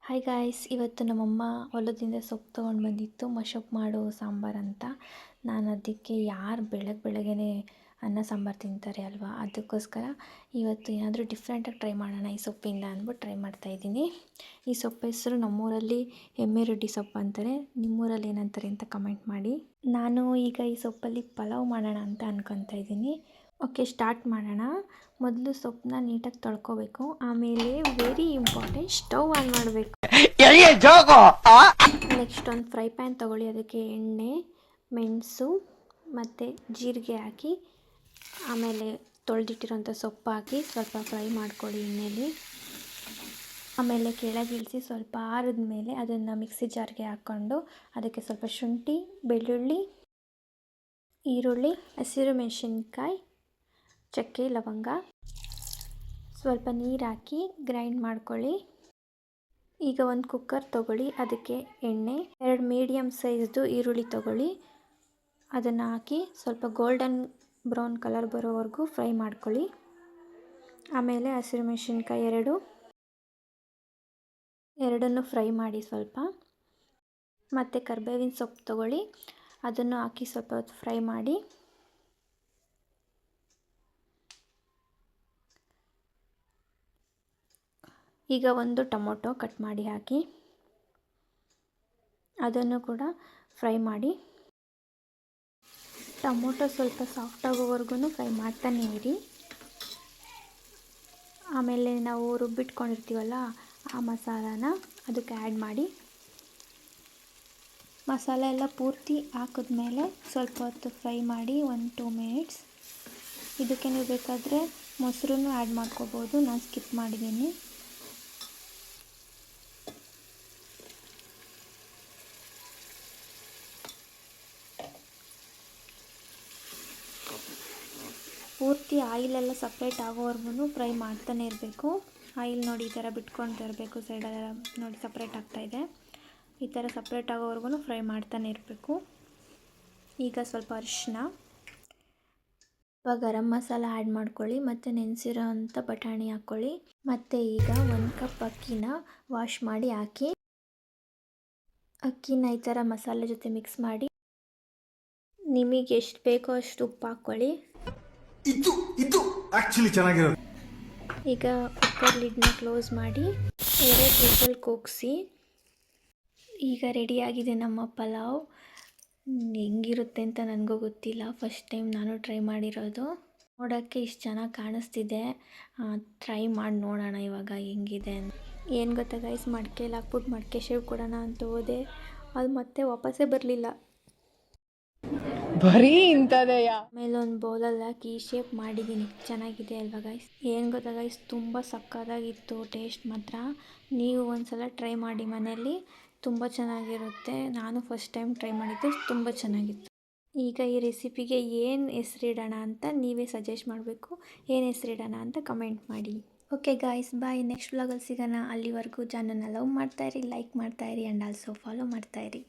Hi guys, ಇವತ್ತು ನಮ್ಮಮ್ಮ ಹೊಲದಿಂದ ಸೊಪ್ಪು ತೊಗೊಂಡು ಬಂದಿತ್ತು ಮಶಪ್ ಮಾಡು ಸಾಂಬಾರು ಅಂತ. ನಾನು ಅದಕ್ಕೆ ಯಾರು ಬೆಳಗ್ಗೆನೇ ಅನ್ನ ಸಾಂಬಾರು ತಿಂತಾರೆ ಅಲ್ವಾ, ಅದಕ್ಕೋಸ್ಕರ ಇವತ್ತು ಏನಾದರೂ ಡಿಫ್ರೆಂಟಾಗಿ ಟ್ರೈ ಮಾಡೋಣ ಈ ಸೊಪ್ಪಿಂದ ಅಂದ್ಬಿಟ್ಟು ಟ್ರೈ ಮಾಡ್ತಾಯಿದ್ದೀನಿ. ಈ ಸೊಪ್ಪು ಹೆಸರು ನಮ್ಮೂರಲ್ಲಿ ಎಮ್ಮೆರೊಡ್ಡಿ ಸೊಪ್ಪು ಅಂತಾರೆ, ನಿಮ್ಮೂರಲ್ಲಿ ಏನಂತಾರೆ ಅಂತ ಕಮೆಂಟ್ ಮಾಡಿ. ನಾನು ಈಗ ಈ ಸೊಪ್ಪಲ್ಲಿ ಪಲಾವ್ ಮಾಡೋಣ ಅಂತ ಅನ್ಕೊತಾ ಇದ್ದೀನಿ. ಓಕೆ, ಸ್ಟಾರ್ಟ್ ಮಾಡೋಣ. ಮೊದಲು ಸೊಪ್ಪನ್ನ ನೀಟಾಗಿ ತೊಳ್ಕೊಬೇಕು. ಆಮೇಲೆ ವೆರಿ ಇಂಪಾರ್ಟೆಂಟ್, ಸ್ಟವ್ ಆನ್ ಮಾಡಬೇಕು. ನೆಕ್ಸ್ಟ್ ಒಂದು ಫ್ರೈ ಪ್ಯಾನ್ ತೊಗೊಳ್ಳಿ, ಅದಕ್ಕೆ ಎಣ್ಣೆ, ಮೆಣಸು ಮತ್ತು ಜೀರಿಗೆ ಹಾಕಿ, ಆಮೇಲೆ ತೊಳೆದಿಟ್ಟಿರೋಂಥ ಸೊಪ್ಪು ಹಾಕಿ ಸ್ವಲ್ಪ ಫ್ರೈ ಮಾಡ್ಕೊಳ್ಳಿ ಎಣ್ಣೆಯಲ್ಲಿ. ಆಮೇಲೆ ಕೆಳಗಿಳಿಸಿ ಸ್ವಲ್ಪ ಆರಿದ ಮೇಲೆ ಅದನ್ನು ಮಿಕ್ಸಿ ಜಾರ್ಗೆ ಹಾಕ್ಕೊಂಡು ಅದಕ್ಕೆ ಸ್ವಲ್ಪ ಶುಂಠಿ, ಬೆಳ್ಳುಳ್ಳಿ, ಈರುಳ್ಳಿ, ಹಸಿರು ಮೆಣಸಿನ್ಕಾಯಿ, ಚಕ್ಕೆ, ಲವಂಗ, ಸ್ವಲ್ಪ ನೀರು ಹಾಕಿ ಗ್ರೈಂಡ್ ಮಾಡ್ಕೊಳ್ಳಿ. ಈಗ ಒಂದು ಕುಕ್ಕರ್ ತೊಗೊಳ್ಳಿ, ಅದಕ್ಕೆ ಎಣ್ಣೆ, 2 ಮೀಡಿಯಮ್ ಸೈಜ್ದು ಈರುಳ್ಳಿ ತೊಗೊಳ್ಳಿ, ಅದನ್ನು ಹಾಕಿ ಸ್ವಲ್ಪ ಗೋಲ್ಡನ್ ಬ್ರೌನ್ ಕಲರ್ ಬರೋವರೆಗೂ ಫ್ರೈ ಮಾಡ್ಕೊಳ್ಳಿ. ಆಮೇಲೆ ಹಸಿರು ಮೆಣಸಿನ್ಕಾಯಿ ಎರಡನ್ನು ಫ್ರೈ ಮಾಡಿ ಸ್ವಲ್ಪ. ಮತ್ತು ಕರಿಬೇವಿನ ಸೊಪ್ಪು ತೊಗೊಳ್ಳಿ, ಅದನ್ನು ಹಾಕಿ ಸ್ವಲ್ಪ ಹೊತ್ತು ಫ್ರೈ ಮಾಡಿ. ಈಗ ಒಂದು ಟೊಮೊಟೊ ಕಟ್ ಮಾಡಿ ಹಾಕಿ, ಅದನ್ನು ಕೂಡ ಫ್ರೈ ಮಾಡಿ. ಟೊಮೊಟೊ ಸ್ವಲ್ಪ ಸಾಫ್ಟ್ ಆಗೋವರೆಗೂ ಫ್ರೈ ಮಾಡ್ತಾನೆ ಇರಿ. ಆಮೇಲೆ ನಾವು ರುಬ್ಬಿಟ್ಕೊಂಡಿರ್ತೀವಲ್ಲ ಆ ಮಸಾಲಾನ ಅದಕ್ಕೆ ಆ್ಯಡ್ ಮಾಡಿ. ಮಸಾಲೆ ಎಲ್ಲ ಪೂರ್ತಿ ಹಾಕಿದ್ಮೇಲೆ ಸ್ವಲ್ಪ ಹೊತ್ತು ಫ್ರೈ ಮಾಡಿ, 1-2 ಮಿನಿಟ್ಸ್. ಇದಕ್ಕೆ ನೀವು ಬೇಕಾದರೆ ಮೊಸರನ್ನು ಆ್ಯಡ್ ಮಾಡ್ಕೋಬೋದು, ನಾನು ಸ್ಕಿಪ್ ಮಾಡಿದ್ದೀನಿ. ಪೂರ್ತಿ ಆಯಿಲೆಲ್ಲ ಸಪ್ರೇಟ್ ಆಗೋವರೆಗೂ ಫ್ರೈ ಮಾಡ್ತಾನೆ ಇರಬೇಕು. ಆಯಿಲ್ ನೋಡಿ ಈ ಥರ ಬಿಟ್ಕೊಳ್ತಾ ಇರಬೇಕು, ಸೈಡೆಲ್ಲ ನೋಡಿ ಸಪ್ರೇಟ್ ಆಗ್ತಾಯಿದೆ. ಈ ಥರ ಸಪ್ರೇಟ್ ಆಗೋವರೆಗೂ ಫ್ರೈ ಮಾಡ್ತಾನೆ ಇರಬೇಕು. ಈಗ ಸ್ವಲ್ಪ ಅರಿಶಿನ, ಗರಂ ಮಸಾಲ ಆ್ಯಡ್ ಮಾಡ್ಕೊಳ್ಳಿ, ಮತ್ತು ನೆನೆಸಿರೋ ಅಂಥ ಬಟಾಣಿ ಹಾಕ್ಕೊಳ್ಳಿ. ಮತ್ತು ಈಗ 1 ಕಪ್ ಅಕ್ಕಿನ ವಾಶ್ ಮಾಡಿ ಹಾಕಿ, ಅಕ್ಕಿನ ಈ ಥರ ಮಸಾಲೆ ಜೊತೆ ಮಿಕ್ಸ್ ಮಾಡಿ. ನಿಮಗೆ ಎಷ್ಟು ಬೇಕೋ ಅಷ್ಟು ಉಪ್ಪು ಹಾಕ್ಕೊಳ್ಳಿ. ಇದು ಆಕ್ಚುಲಿ ಚೆನ್ನಾಗಿರೋದು. ಈಗ ಕುಕ್ಕರ್ ಲಿಡ್ನ ಕ್ಲೋಸ್ ಮಾಡಿ 2 ವಿಷಲ್ ಕೂಗಿಸಿ. ಈಗ ರೆಡಿಯಾಗಿದೆ ನಮ್ಮ ಪಲಾವ್. ಹೆಂಗಿರುತ್ತೆ ಅಂತ ನನಗೂ ಗೊತ್ತಿಲ್ಲ, ಫಸ್ಟ್ ಟೈಮ್ ನಾನು ಟ್ರೈ ಮಾಡಿರೋದು. ನೋಡೋಕ್ಕೆ ಇಷ್ಟು ಚೆನ್ನಾಗಿ ಕಾಣಿಸ್ತಿದೆ, ಟ್ರೈ ಮಾಡಿ ನೋಡೋಣ ಇವಾಗ ಹೆಂಗಿದೆ ಅಂತ. ಏನು ಗೊತ್ತಾ ಗೈಸ್, ಮಡಿಕೆಯಲ್ಲಿ ಹಾಕ್ಬಿಟ್ಟು ಮಡಿಕೆ ಶೇವ್ ಕೊಡೋಣ ಅಂತ ಹೋದೆ, ಅದು ಮತ್ತೆ ವಾಪಸ್ಸೇ ಬರಲಿಲ್ಲ. ಬರೀ ಇಂಥದೆಯಾ. ಆಮೇಲೆ ಒಂದು ಬೌಲಲ್ಲಿ ಹಾಕಿ ಈ ಶೇಪ್ ಮಾಡಿದ್ದೀನಿ. ಚೆನ್ನಾಗಿದೆ ಅಲ್ವಾ ಗೈಸ್? ಏನು ಗೊತ್ತಾ ಗೈಸ್, ತುಂಬ ಸಕ್ಕತ್ತಾಗಿತ್ತು ಟೇಸ್ಟ್ ಮಾತ್ರ. ನೀವು ಒಂದ್ಸಲ ಟ್ರೈ ಮಾಡಿ ಮನೆಯಲ್ಲಿ, ತುಂಬ ಚೆನ್ನಾಗಿರುತ್ತೆ. ನಾನು ಫಸ್ಟ್ ಟೈಮ್ ಟ್ರೈ ಮಾಡಿದ್ದೆ, ತುಂಬ ಚೆನ್ನಾಗಿತ್ತು. ಈಗ ಈ ರೆಸಿಪಿಗೆ ಏನು ಹೆಸರಿಡೋಣ ಅಂತ ನೀವೇ ಸಜೆಸ್ಟ್ ಮಾಡಬೇಕು. ಏನು ಹೆಸರಿಡೋಣ ಅಂತ ಕಮೆಂಟ್ ಮಾಡಿ. ಓಕೆ ಗಾಯ್ಸ್, ಬಾಯ್. ನೆಕ್ಸ್ಟ್ ವ್ಲಾಗಲ್ಲಿ ಸಿಗೋಣ. ಅಲ್ಲಿವರೆಗೂ ಚಾನಲ್ನ ಲವ್ ಮಾಡ್ತಾಯಿರಿ, ಲೈಕ್ ಮಾಡ್ತಾಯಿರಿ ಆ್ಯಂಡ್ ಆಲ್ಸೋ ಫಾಲೋ ಮಾಡ್ತಾಯಿರಿ.